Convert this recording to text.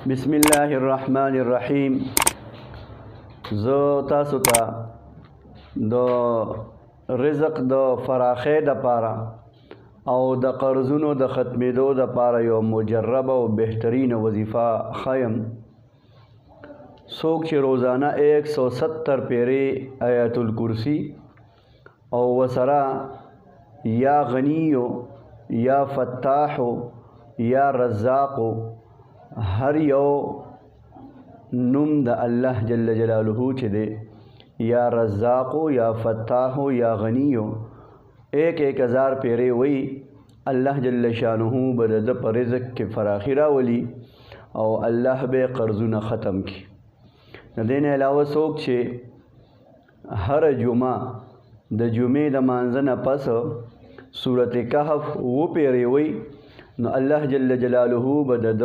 بسم الله الرحمن الرحیم. زه تاسو ته د رزق د فراخۍ دپاره او د قرضونو د ختمېدو دپاره یو مجربه او بهترینه وظیفه ښیم. څوک چې روزانه 170 پیرې آیت الکرسی او وسره یا غنیو یا فتاحو یا رزاقو هر یو نوم د الله جل جلاله چې دی، یا رزاقو یا فتاحو یا غنیو 1000 پیرې وی، الله جل شانه به د په رزق کې فراخي راولي او الله به قرضونه ختم کړي. د دې نه علاوه څوک چې هر جمعه د جمعې د مانځه نه پس سورت کهف 2 پیرې وی، نو الله جل جلاله به د